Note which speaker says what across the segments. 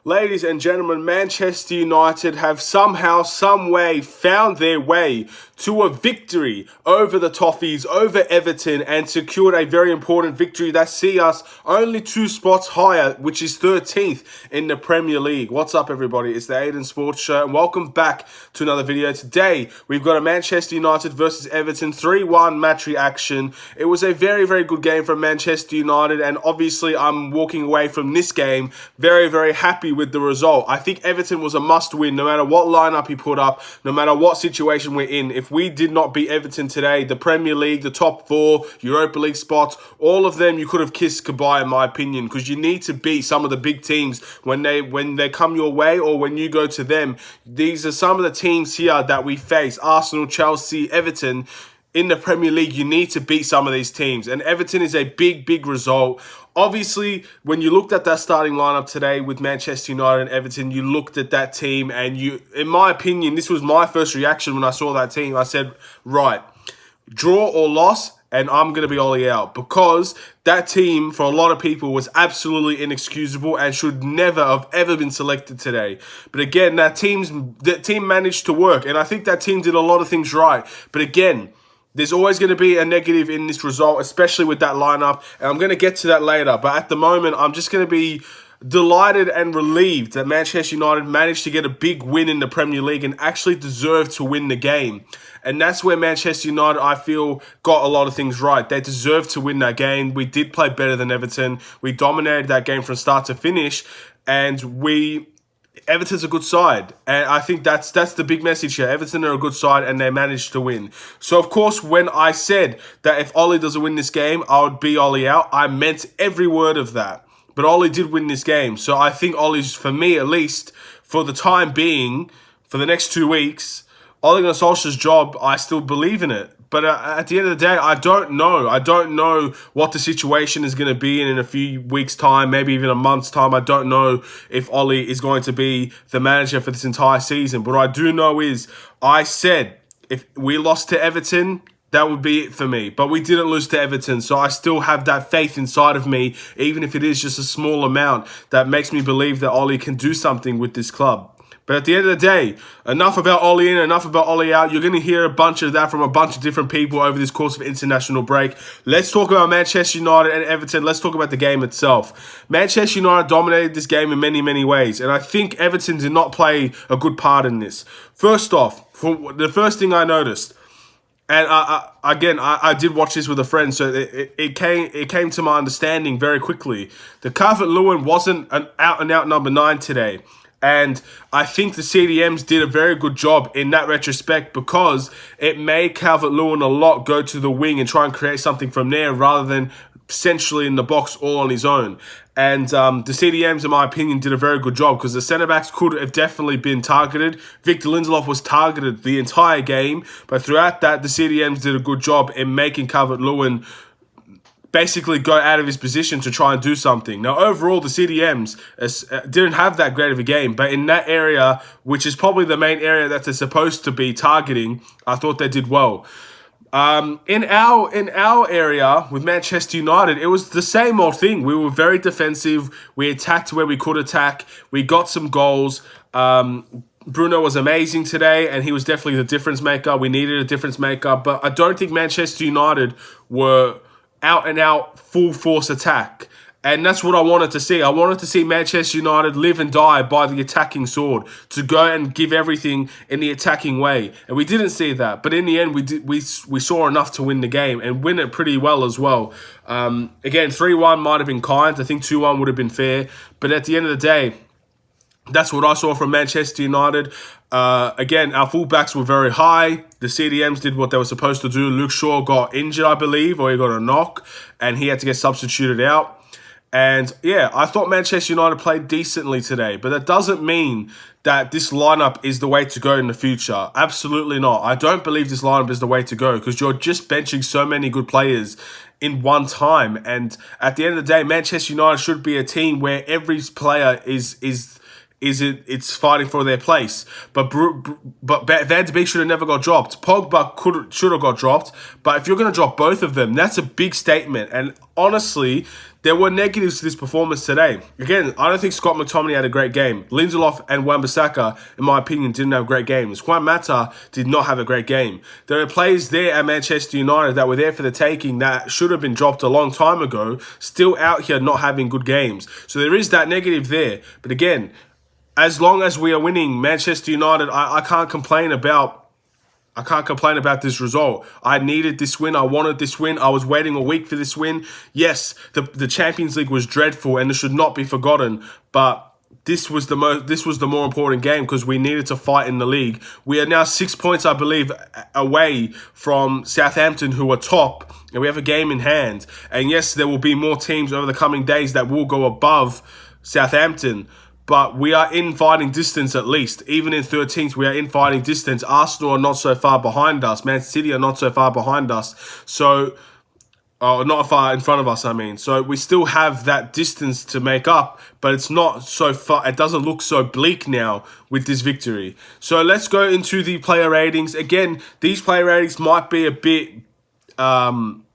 Speaker 1: Ladies and gentlemen, Manchester United have somehow, some way found their way to a victory over the Toffees, over Everton, and secured a very important victory that see us only 2 spots higher, which is 13th in the Premier League. What's up, everybody? It's the Aidan Sports Show, and welcome back to another video. Today, we've got a Manchester United versus Everton 3-1 match reaction. It was a very, very good game from Manchester United, and obviously, I'm walking away from this game very, very happy with the result. I think Everton was a must-win, no matter what lineup he put up, no matter what situation we're in. If we did not beat Everton today, the Premier League, the top 4, Europa League spots, all of them you could have kissed goodbye, in my opinion, because you need to beat some of the big teams when they come your way or when you go to them. These are some of the teams here that we face: Arsenal, Chelsea, Everton. In the Premier League, you need to beat some of these teams, and Everton is a big, big result. Obviously, when you looked at that starting lineup today with Manchester United and Everton, you looked at that team, and in my opinion, this was my first reaction when I saw that team. I said, right, draw or loss, and I'm going to be Ollie out, because that team, for a lot of people, was absolutely inexcusable and should never have ever been selected today. But again, that team managed to work, and I think that team did a lot of things right. But again, there's always going to be a negative in this result, especially with that lineup, and I'm going to get to that later. But at the moment, I'm just going to be delighted and relieved that Manchester United managed to get a big win in the Premier League and actually deserved to win the game. And that's where Manchester United, I feel, got a lot of things right. They deserved to win that game. We did play better than Everton. We dominated that game from start to finish, and Everton's a good side, and I think that's the big message here. Everton are a good side, and they managed to win. So, of course, when I said that if Ollie doesn't win this game, I would be Ollie out, I meant every word of that. But Ollie did win this game, so I think Ollie's, for me at least, for the time being, for the next 2 weeks, Ole Gunnar Solskjaer's job, I still believe in it. But at the end of the day, I don't know. I don't know what the situation is going to be in a few weeks' time, maybe even a month's time. I don't know if Ollie is going to be the manager for this entire season. But what I do know is, I said, if we lost to Everton, that would be it for me. But we didn't lose to Everton, so I still have that faith inside of me, even if it is just a small amount, that makes me believe that Ollie can do something with this club. But at the end of the day, enough about Ollie in, enough about Ollie out. You're going to hear a bunch of that from a bunch of different people over this course of international break. Let's talk about Manchester United and Everton. Let's talk about the game itself. Manchester United dominated this game in many, many ways, and I think Everton did not play a good part in this. First off, the first thing I noticed, and I did watch this with a friend, so it came to my understanding very quickly. The Calvert-Lewin wasn't an out-and-out number 9 today. And I think the CDMs did a very good job in that retrospect, because it made Calvert-Lewin a lot go to the wing and try and create something from there rather than centrally in the box all on his own. And the CDMs, in my opinion, did a very good job, because the centre-backs could have definitely been targeted. Victor Lindelof was targeted the entire game, but throughout that, the CDMs did a good job in making Calvert-Lewin basically go out of his position to try and do something. Now, overall, the CDMs didn't have that great of a game, but in that area, which is probably the main area that they're supposed to be targeting, I thought they did well. In our area with Manchester United, it was the same old thing. We were very defensive. We attacked where we could attack. We got some goals. Bruno was amazing today, and he was definitely the difference maker. We needed a difference maker, but I don't think Manchester United were out-and-out full-force attack. And that's what I wanted to see. I wanted to see Manchester United live and die by the attacking sword, to go and give everything in the attacking way. And we didn't see that. But in the end, we saw enough to win the game and win it pretty well as well. Again, 3-1 might have been kind. I think 2-1 would have been fair. But at the end of the day, that's what I saw from Manchester United. Again, our fullbacks were very high. The CDMs did what they were supposed to do. Luke Shaw got injured, I believe, or he got a knock, and he had to get substituted out. And yeah, I thought Manchester United played decently today, but that doesn't mean that this lineup is the way to go in the future. Absolutely not. I don't believe this lineup is the way to go, because you're just benching so many good players in one time. And at the end of the day, Manchester United should be a team where every player it's fighting for their place. But Van de Beek should have never got dropped. Pogba should have got dropped. But if you're going to drop both of them, that's a big statement. And honestly, there were negatives to this performance today. Again, I don't think Scott McTominay had a great game. Lindelof and Wan-Bissaka, in my opinion, didn't have great games. Juan Mata did not have a great game. There are players there at Manchester United that were there for the taking that should have been dropped a long time ago, still out here not having good games. So there is that negative there. But again, as long as we are winning, Manchester United, I can't complain about this result. I needed this win. I wanted this win. I was waiting a week for this win. Yes, the Champions League was dreadful and it should not be forgotten, but this was the more important game because we needed to fight in the league. We are now 6 points, I believe, away from Southampton, who are top, and we have a game in hand. And yes, there will be more teams over the coming days that will go above Southampton, but we are in fighting distance at least. Even in 13th, we are in fighting distance. Arsenal are not so far behind us. Man City are not so far behind us. So, not far in front of us, I mean. So we still have that distance to make up, but it's not so far. It doesn't look so bleak now with this victory. So let's go into the player ratings. Again, these player ratings might be a bit...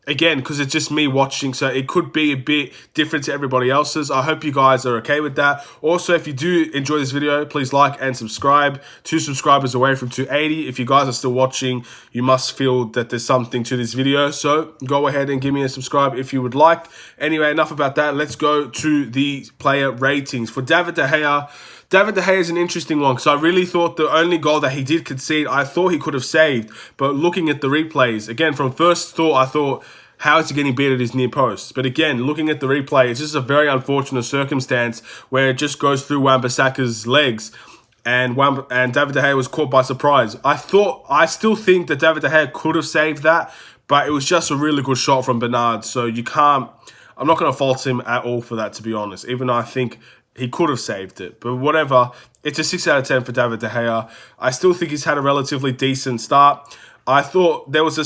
Speaker 1: Again, because it's just me watching, so it could be a bit different to everybody else's. I hope you guys are okay with that. Also, if you do enjoy this video, please like and subscribe. 2 subscribers away from 280. If you guys are still watching, you must feel that there's something to this video. So go ahead and give me a subscribe if you would like. Anyway, enough about that. Let's go to the player ratings. For David De Gea, David De Gea is an interesting one because I really thought the only goal that he did concede, I thought he could have saved. But looking at the replays, again, from first thought, I thought, how is he getting beat at his near post? But again, looking at the replay, it's just a very unfortunate circumstance where it just goes through Wan-Bissaka's legs. And David De Gea was caught by surprise. I still think that David De Gea could have saved that, but it was just a really good shot from Bernard. So I'm not going to fault him at all for that, to be honest, even though I think he could have saved it. But whatever, it's a 6 out of 10 for David De Gea. I still think he's had a relatively decent start. I thought there was a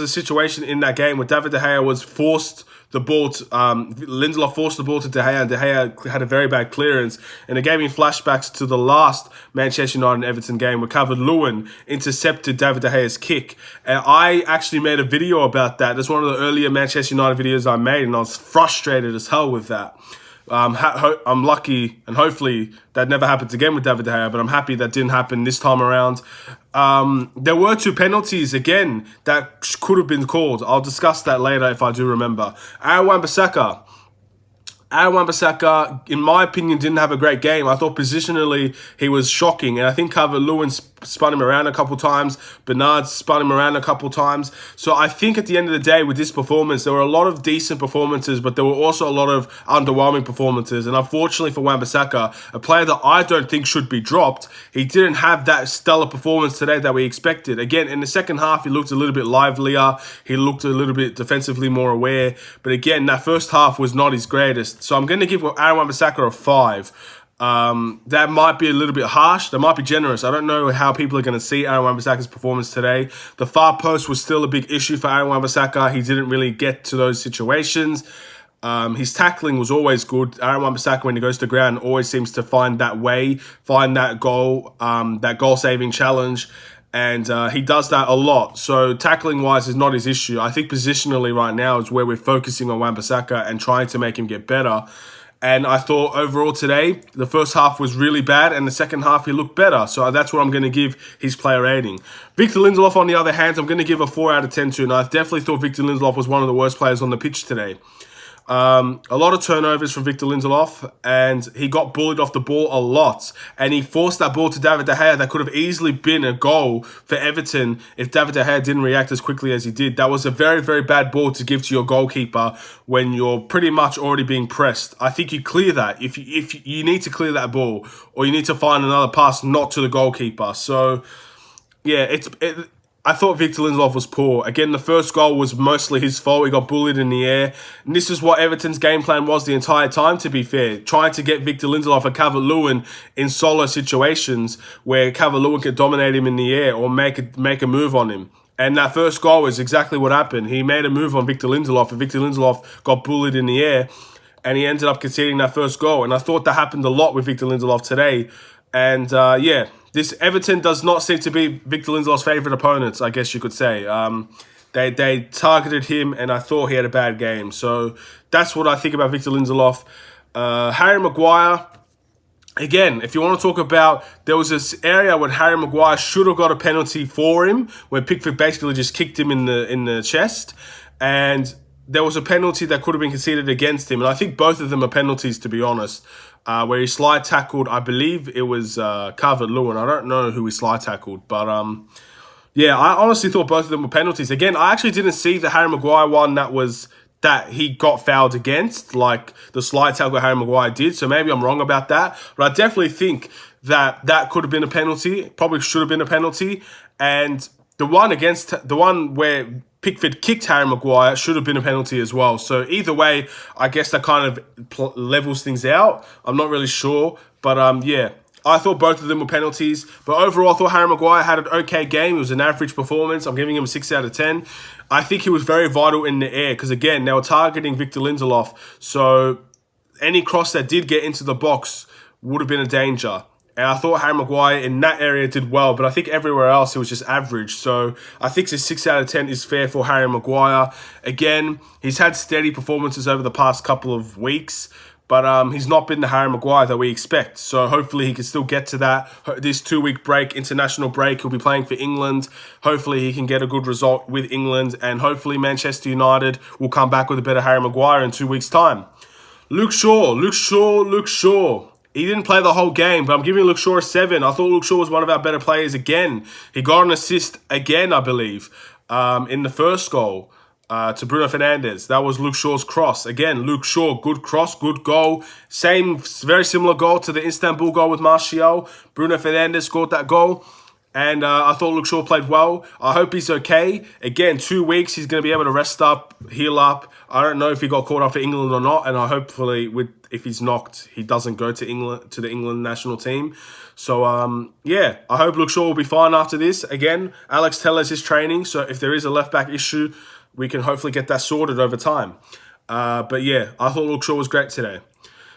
Speaker 1: situation in that game where David De Gea was forced the ball to, Lindelof forced the ball to De Gea, and De Gea had a very bad clearance. And it gave me flashbacks to the last Manchester United and Everton game where Calvert-Lewin intercepted David De Gea's kick. And I actually made a video about that. That's one of the earlier Manchester United videos I made, and I was frustrated as hell with that. I'm lucky, and hopefully that never happens again with David De Gea, but I'm happy that didn't happen this time around. There were 2 penalties, again, that could have been called. I'll discuss that later if I do remember. Aaron Wan-Bissaka, in my opinion, didn't have a great game. I thought positionally he was shocking, and I think Calvert-Lewin spun him around a couple times. Bernard spun him around a couple times. So I think at the end of the day with this performance, there were a lot of decent performances, but there were also a lot of underwhelming performances. And unfortunately for Wan-Bissaka, a player that I don't think should be dropped, he didn't have that stellar performance today that we expected. Again, in the second half, he looked a little bit livelier. He looked a little bit defensively more aware. But again, that first half was not his greatest. So I'm going to give Aaron Wan-Bissaka a 5. That might be a little bit harsh. That might be generous. I don't know how people are going to see Aidan Wan-Bissaka's performance today. The far post was still a big issue for Aidan Wan-Bissaka. He didn't really get to those situations. His tackling was always good. Aidan Wan-Bissaka, when he goes to ground, always seems to find that way, find that goal-saving challenge. And he does that a lot. So tackling-wise is not his issue. I think positionally right now is where we're focusing on Wan-Bissaka and trying to make him get better. And I thought overall today, the first half was really bad, and the second half he looked better. So that's what I'm going to give his player rating. Victor Lindelof, on the other hand, I'm going to give a 4 out of 10 to. And I definitely thought Victor Lindelof was one of the worst players on the pitch today. A lot of turnovers from Victor Lindelof, and he got bullied off the ball a lot. And he forced that ball to David De Gea that could have easily been a goal for Everton if David De Gea didn't react as quickly as he did. That was a very, very bad ball to give to your goalkeeper when you're pretty much already being pressed. I think you clear that. If you need to clear that ball, or you need to find another pass not to the goalkeeper. So, yeah, I thought Victor Lindelof was poor. Again, the first goal was mostly his fault. He got bullied in the air. And this is what Everton's game plan was the entire time, to be fair. Trying to get Victor Lindelof and Calvert-Lewin in solo situations where Calvert-Lewin could dominate him in the air or make a move on him. And that first goal is exactly what happened. He made a move on Victor Lindelof, and Victor Lindelof got bullied in the air, and he ended up conceding that first goal. And I thought that happened a lot with Victor Lindelof today. And this Everton does not seem to be Victor Lindelof's favourite opponents, I guess you could say. They targeted him, and I thought he had a bad game. So that's what I think about Victor Lindelof. Harry Maguire. Again, if you want to talk about, there was this area when Harry Maguire should have got a penalty for him, where Pickford basically just kicked him in the chest, and there was a penalty that could have been conceded against him, and I think both of them are penalties, to be honest. Where he slide tackled, I believe it was Calvert-Lewin. I don't know who he slide tackled, but yeah, I honestly thought both of them were penalties. Again, I actually didn't see the Harry Maguire one that he got fouled against, like the slide tackle Harry Maguire did. So maybe I'm wrong about that. But I definitely think that could have been a penalty. Probably should have been a penalty. And the one where Pickford kicked Harry Maguire should have been a penalty as well. So either way, I guess that kind of levels things out. I'm not really sure. But yeah, I thought both of them were penalties. But overall, I thought Harry Maguire had an okay game. It was an average performance. I'm giving him a 6 out of 10. I think he was very vital in the air because, again, they were targeting Victor Lindelof. So any cross that did get into the box would have been a danger. And I thought Harry Maguire in that area did well, but I think everywhere else it was just average. So I think a 6 out of 10 is fair for Harry Maguire. Again, he's had steady performances over the past couple of weeks, but he's not been the Harry Maguire that we expect. So hopefully he can still get to that. This 2-week break, international break, he'll be playing for England. Hopefully he can get a good result with England. And hopefully Manchester United will come back with a better Harry Maguire in 2 weeks' time. Luke Shaw. He didn't play the whole game, but I'm giving Luke Shaw a 7. I thought Luke Shaw was one of our better players again. He got an assist again, I believe, in the first goal. To Bruno Fernandez. That was Luke Shaw's cross. Again, Luke Shaw, good cross, good goal. Very similar goal to the Istanbul goal with Martial. Bruno Fernandez scored that goal. And I thought Luke Shaw played well. I hope he's okay. Again, 2 weeks, he's going to be able to rest up, heal up. I don't know if he got called up for England or not. And I hopefully, if he's knocked, he doesn't go to the England national team. So, yeah, I hope Luke Shaw will be fine after this. Again, Alex Telles is training. So if there is a left-back issue, we can hopefully get that sorted over time. But yeah, I thought Luke Shaw was great today.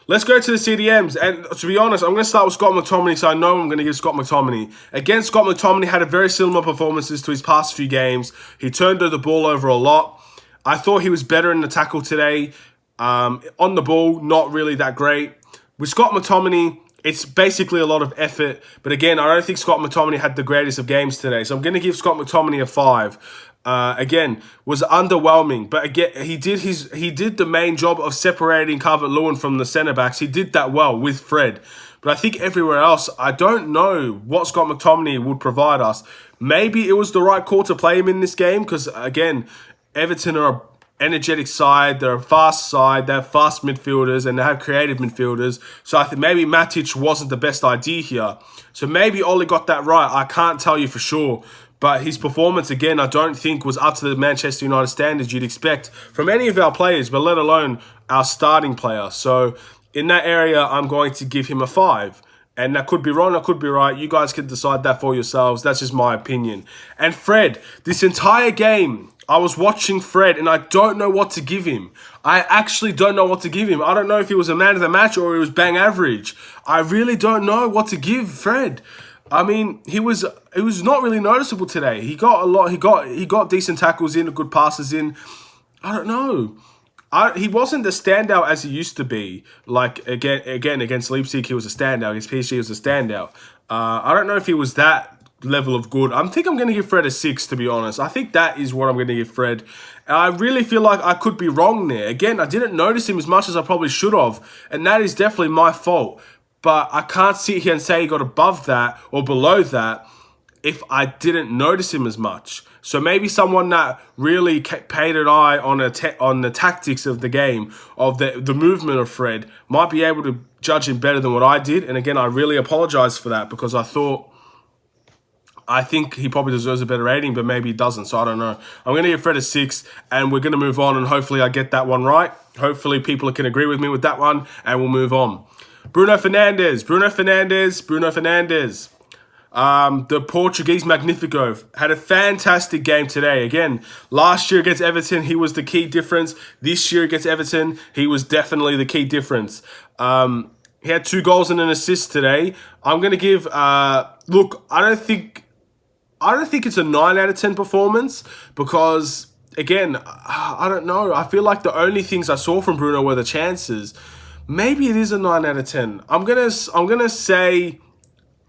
Speaker 1: Let's go to the CDMs. And to be honest, I'm going to start with Scott McTominay, so I know I'm going to give Scott McTominay. Again, Scott McTominay had a very similar performances to his past few games. He turned the ball over a lot. I thought he was better in the tackle today. On the ball, not really that great. With Scott McTominay, it's basically a lot of effort. But again, I don't think Scott McTominay had the greatest of games today. So I'm going to give Scott McTominay a 5. Again, was underwhelming, but again, he did the main job of separating Calvert-Lewin from the centre backs. He did that well with Fred, but I think everywhere else, I don't know what Scott McTominay would provide us. Maybe it was the right call to play him in this game because again, Everton are an energetic side, they're a fast side, they have fast midfielders and they have creative midfielders. So I think maybe Matic wasn't the best idea here. So maybe Ole got that right. I can't tell you for sure. But his performance, again, I don't think was up to the Manchester United standards you'd expect from any of our players, but let alone our starting player. So in that area, I'm going to give him a 5. And that could be wrong, that could be right. You guys can decide that for yourselves. That's just my opinion. And Fred, this entire game, I was watching Fred and I don't know what to give him. I actually don't know what to give him. I don't know if he was a man of the match or he was bang average. I really don't know what to give Fred. I mean, he was not really noticeable today. He got a lot. He got decent tackles in, good passes in. I don't know. He wasn't the standout as he used to be. Like again against Leipzig, he was a standout. Against PSG, he was a standout. I don't know if he was that level of good. I think I'm going to give Fred a 6, to be honest. I think that is what I'm going to give Fred. And I really feel like I could be wrong there. Again, I didn't notice him as much as I probably should have, and that is definitely my fault. But I can't sit here and say he got above that or below that if I didn't notice him as much. So maybe someone that really paid an eye on the tactics of the game, of the movement of Fred, might be able to judge him better than what I did. And again, I really apologize for that because I think he probably deserves a better rating, but maybe he doesn't. So I don't know. I'm going to give Fred a 6, and we're going to move on, and hopefully I get that one right. Hopefully people can agree with me with that one, and we'll move on. Bruno Fernandez. The Portuguese Magnifico had a fantastic game today. Again, last year against Everton, he was the key difference. This year against Everton, he was definitely the key difference. He had 2 goals and an assist today. I'm going to give... look, I don't think I don't think it's a 9 out of 10 performance because, again, I don't know. I feel like the only things I saw from Bruno were the chances. Maybe it is a 9 out of 10. I'm gonna say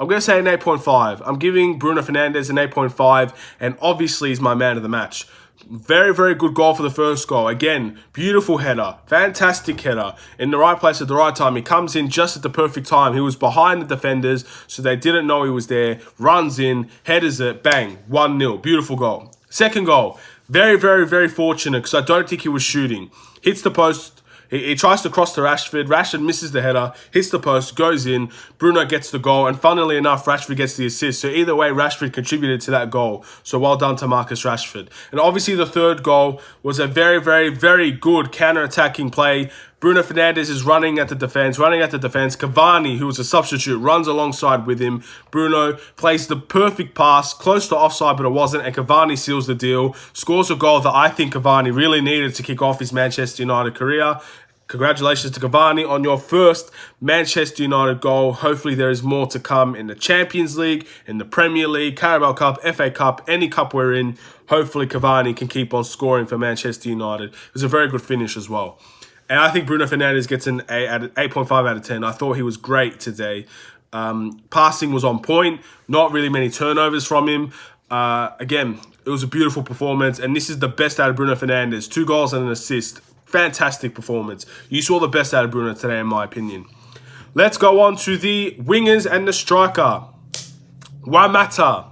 Speaker 1: an 8.5. I'm giving Bruno Fernandez an 8.5, and obviously he's my man of the match. Very, very good goal for the first goal. Again, beautiful header. Fantastic header. In the right place at the right time. He comes in just at the perfect time. He was behind the defenders, so they didn't know he was there. Runs in, headers it, bang, 1-0. Beautiful goal. Second goal, very, very, very fortunate because I don't think he was shooting. Hits the post. He tries to cross to Rashford. Rashford misses the header, hits the post, goes in. Bruno gets the goal, and funnily enough, Rashford gets the assist. So either way, Rashford contributed to that goal. So well done to Marcus Rashford. And obviously the third goal was a very, very, very good counter-attacking play. Bruno Fernandez is running at the defense. Cavani, who was a substitute, runs alongside with him. Bruno plays the perfect pass, close to offside, but it wasn't, and Cavani seals the deal. Scores a goal that I think Cavani really needed to kick off his Manchester United career. Congratulations to Cavani on your first Manchester United goal. Hopefully there is more to come in the Champions League, in the Premier League, Carabao Cup, FA Cup, any cup we're in. Hopefully Cavani can keep on scoring for Manchester United. It was a very good finish as well. And I think Bruno Fernandez gets an 8.5 out of 10. I thought he was great today. Passing was on point. Not really many turnovers from him. Again, it was a beautiful performance. And this is the best out of Bruno Fernandez. 2 goals and an assist. Fantastic performance. You saw the best out of Bruno today, in my opinion. Let's go on to the wingers and the striker. Juan Mata,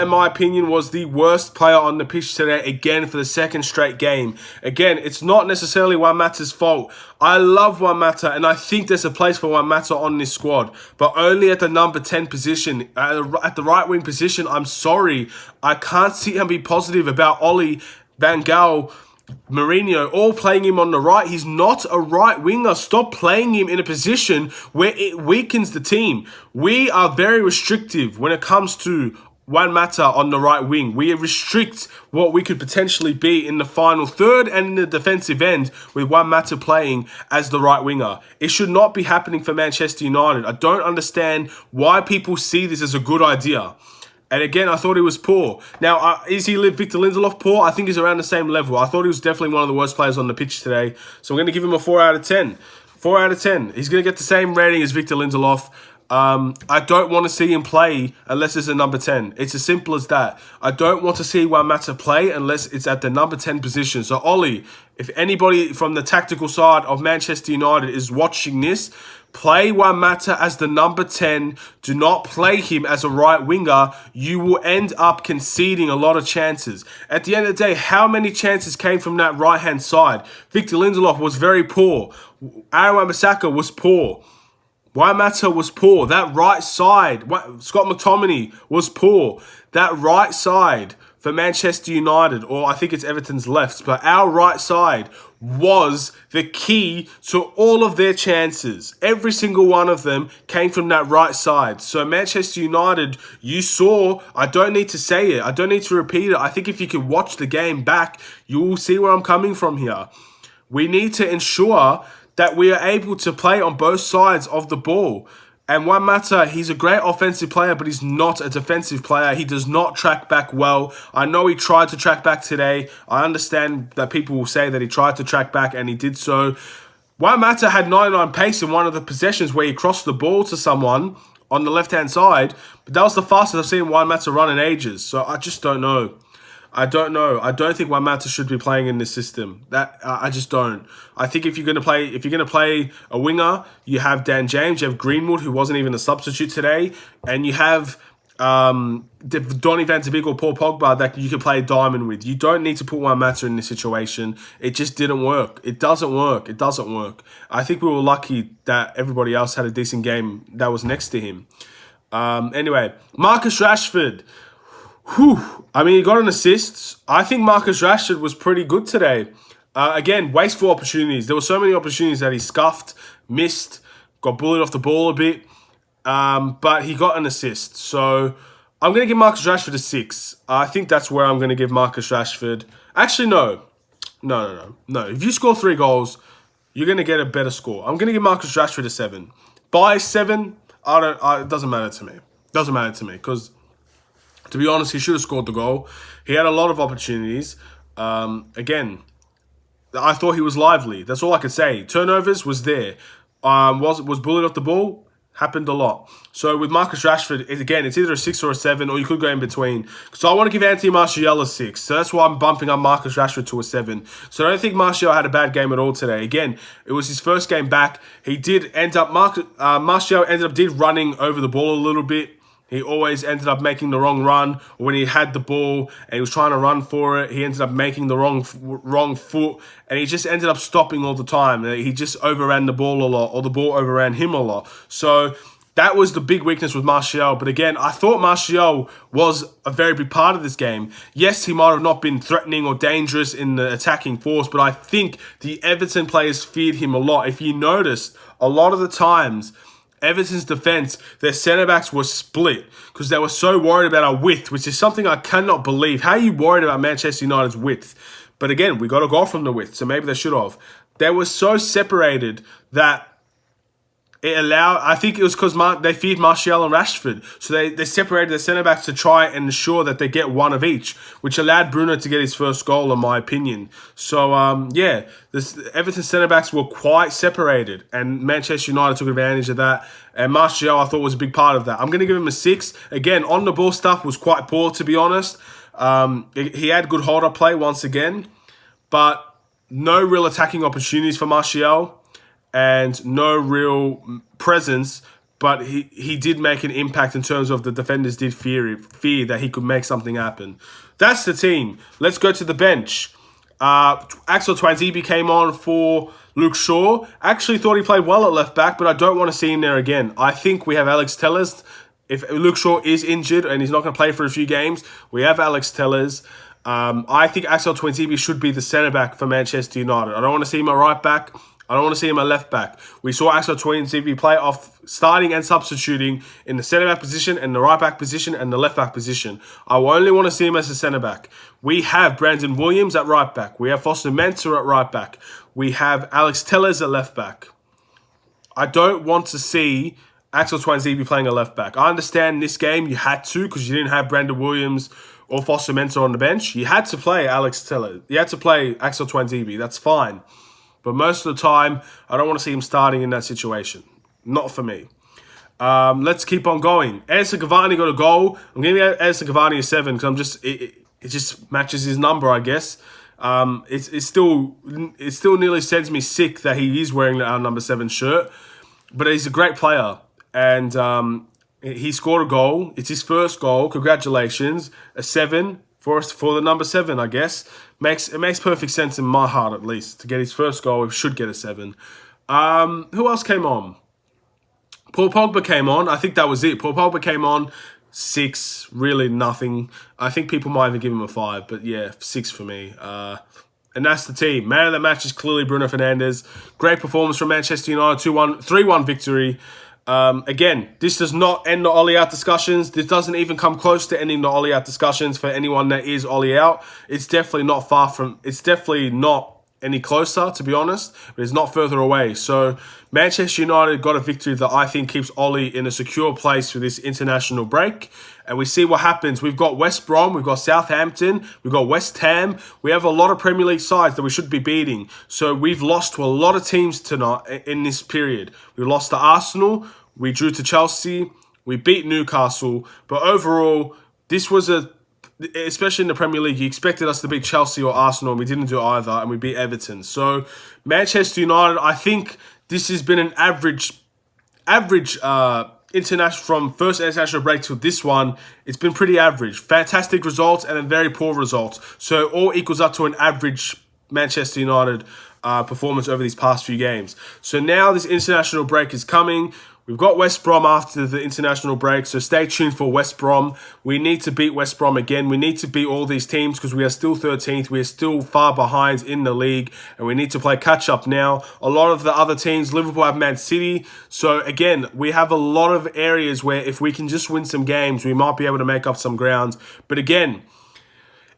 Speaker 1: in my opinion, was the worst player on the pitch today, again, for the second straight game. Again, it's not necessarily Juan Mata's fault. I love Juan Mata, and I think there's a place for Juan Mata on this squad, but only at the number 10 position. At the right wing position, I'm sorry. I can't see him be positive about Oli, Van Gaal, Mourinho, all playing him on the right. He's not a right winger. Stop playing him in a position where it weakens the team. We are very restrictive when it comes to Juan Mata on the right wing. We restrict what we could potentially be in the final third and in the defensive end with Juan Mata playing as the right winger. It should not be happening for Manchester United. I don't understand why people see this as a good idea. And again, I thought he was poor. Now, is he Victor Lindelof poor? I think he's around the same level. I thought he was definitely one of the worst players on the pitch today. So I'm going to give him a 4 out of 10. 4 out of 10. He's going to get the same rating as Victor Lindelof. I don't want to see him play unless it's a number 10. It's as simple as that. I don't want to see Juan Mata play unless it's at the number 10 position. So, Ollie, if anybody from the tactical side of Manchester United is watching this, play Juan Mata as the number 10. Do not play him as a right winger. You will end up conceding a lot of chances. At the end of the day, how many chances came from that right-hand side? Victor Lindelof was very poor. Aaron Wan-Bissaka was poor. Juan Mata was poor. That right side, Scott McTominay was poor. That right side for Manchester United, or I think it's Everton's left, but our right side was the key to all of their chances. Every single one of them came from that right side. So Manchester United, you saw, I don't need to say it. I don't need to repeat it. I think if you can watch the game back, you will see where I'm coming from here. We need to ensure that we are able to play on both sides of the ball. And Juan Mata, he's a great offensive player, but he's not a defensive player. He does not track back well. I know he tried to track back today. I understand that people will say that he tried to track back, and he did so. Juan Mata had 99 pace in one of the possessions where he crossed the ball to someone on the left-hand side, but that was the fastest I've seen Juan Mata run in ages. So I just don't know. I don't know. I don't think Juan Mata should be playing in this system. I just don't. I think if you're gonna play a winger, you have Dan James, you have Greenwood, who wasn't even a substitute today, and you have Donny van de Beek or Paul Pogba that you can play a diamond with. You don't need to put Juan Mata in this situation. It just didn't work. It doesn't work. It doesn't work. I think we were lucky that everybody else had a decent game that was next to him. Anyway, Marcus Rashford. I mean, he got an assist. I think Marcus Rashford was pretty good today. Again, wasteful opportunities. There were so many opportunities that he scuffed, missed, got bullied off the ball a bit. But he got an assist. So I'm going to give Marcus Rashford a 6. I think that's where I'm going to give Marcus Rashford. Actually, no. If you score 3 goals, you're going to get a better score. I'm going to give Marcus Rashford a 7. By 7, it doesn't matter to me. Doesn't matter to me because To be honest, he should have scored the goal. He had a lot of opportunities. Again, I thought he was lively. That's all I could say. Turnovers was there. Was bullied off the ball. Happened a lot. So with Marcus Rashford, again, it's either a 6 or a 7, or you could go in between. So I want to give Anthony Martial a 6. So that's why I'm bumping up Marcus Rashford to a 7. So I don't think Martial had a bad game at all today. Again, it was his first game back. He did end up, Martial ended up running over the ball a little bit. He always ended up making the wrong run. Or when he had the ball and he was trying to run for it, he ended up making the wrong foot, and he just ended up stopping all the time. He just overran the ball a lot, or the ball overran him a lot. So that was the big weakness with Martial. But again, I thought Martial was a very big part of this game. Yes, he might have not been threatening or dangerous in the attacking force, but I think the Everton players feared him a lot. If you noticed, a lot of the times, Everton's defence, their centre-backs were split because they were so worried about our width, which is something I cannot believe. How are you worried about Manchester United's width? But again, we got a goal from the width, so maybe they should have. They were so separated that it allowed, I think it was because they feared Martial and Rashford. So they separated the centre-backs to try and ensure that they get one of each, which allowed Bruno to get his first goal, in my opinion. So, Everton centre-backs were quite separated, and Manchester United took advantage of that. And Martial, I thought, was a big part of that. I'm going to give him a 6. Again, on-the-ball stuff was quite poor, to be honest. He had good hold-up play once again, but no real attacking opportunities for Martial. And no real presence, but he did make an impact in terms of the defenders did fear that he could make something happen. That's the team. Let's go to the bench. Axel Twanzebe came on for Luke Shaw. Actually thought he played well at left back, but I don't want to see him there again. I think we have Alex Telles. If Luke Shaw is injured and he's not going to play for a few games, we have Alex Telles. I think Axel Twanzebe should be the centre-back for Manchester United. I don't want to see him at right back. I don't want to see him at left back. We saw Axel Twanzebe play off starting and substituting in the centre-back position and the right-back position and the left-back position. I only want to see him as a centre-back. We have Brandon Williams at right-back. We have Foster Mensah at right-back. We have Alex Telles at left-back. I don't want to see Axel Twanzebe playing a left-back. I understand this game you had to because you didn't have Brandon Williams or Foster Mensah on the bench. You had to play Alex Telles. You had to play Axel Twanzebe. That's fine. But most of the time, I don't want to see him starting in that situation. Not for me. Let's keep on going. Edinson Cavani got a goal. I'm giving Edinson Cavani a 7 because it just matches his number, I guess. It still nearly sends me sick that he is wearing our number 7 shirt. But he's a great player. And he scored a goal. It's his first goal. Congratulations. A 7 for the number 7, I guess. It makes perfect sense in my heart, at least. To get his first goal, he should get a 7. Who else came on? Paul Pogba came on. I think that was it. Paul Pogba came on. 6, really nothing. I think people might even give him a 5, but yeah, 6 for me. And that's the team. Man of the match is clearly Bruno Fernandez. Great performance from Manchester United. 3-1 victory. Again, this does not end the Ollie out discussions. This doesn't even come close to ending the Ollie out discussions for anyone that is Ollie out. It's definitely not any closer, to be honest, but it's not further away. So Manchester United got a victory that I think keeps Ollie in a secure place for this international break. And we see what happens. We've got West Brom, we've got Southampton, we've got West Ham. We have a lot of Premier League sides that we should be beating. So we've lost to a lot of teams tonight in this period. We lost to Arsenal, we drew to Chelsea, we beat Newcastle. But overall, this was especially in the Premier League, you expected us to beat Chelsea or Arsenal, and we didn't do either, and we beat Everton. So Manchester United, I think this has been an average international from first international break to this one. It's been pretty average. Fantastic results and then very poor results. So all equals up to an average Manchester United performance over these past few games. So now this international break is coming. We've got West Brom after the international break, so stay tuned for West Brom. We need to beat West Brom again. We need to beat all these teams because we are still 13th. We are still far behind in the league, and we need to play catch-up now. A lot of the other teams, Liverpool have Man City. So again, we have a lot of areas where if we can just win some games, we might be able to make up some ground. But again,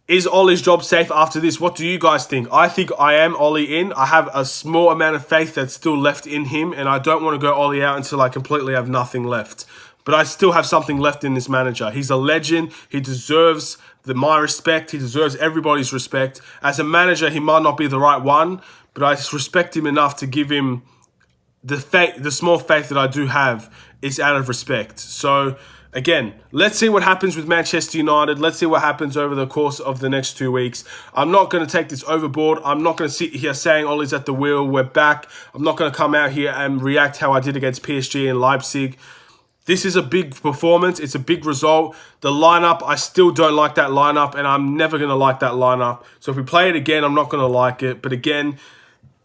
Speaker 1: Is Ollie's job safe after this? What do you guys think? I think I am Ollie in. I have a small amount of faith that's still left in him, and I don't want to go Ollie out until I completely have nothing left. But I still have something left in this manager. He's a legend. He deserves my respect. He deserves everybody's respect. As a manager, he might not be the right one, but I respect him enough to give him the small faith that I do have is out of respect. So, again, let's see what happens with Manchester United. Let's see what happens over the course of the next 2 weeks. I'm not going to take this overboard. I'm not going to sit here saying Ollie's at the wheel, we're back. I'm not going to come out here and react how I did against PSG and Leipzig. This is a big performance. It's a big result. The lineup, I still don't like that lineup, and I'm never going to like that lineup. So if we play it again, I'm not going to like it. But again,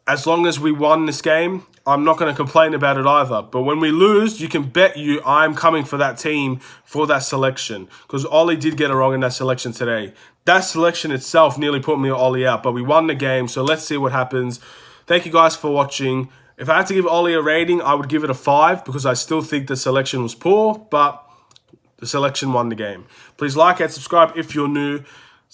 Speaker 1: as long as we won this game, I'm not going to complain about it either. But when we lose, you can bet I'm coming for that team, for that selection. Because Ollie did get it wrong in that selection today. That selection itself nearly put me Ollie out. But we won the game, so let's see what happens. Thank you guys for watching. If I had to give Ollie a rating, I would give it a 5 because I still think the selection was poor, but the selection won the game. Please like and subscribe if you're new.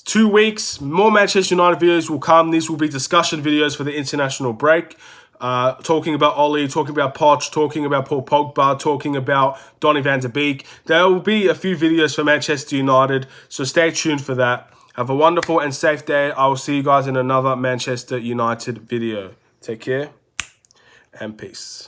Speaker 1: 2 weeks, more Manchester United videos will come. These will be discussion videos for the international break. Talking about Ollie, talking about Poch, talking about Paul Pogba, talking about Donny van de Beek. There will be a few videos for Manchester United, so stay tuned for that. Have a wonderful and safe day. I will see you guys in another Manchester United video. Take care and peace.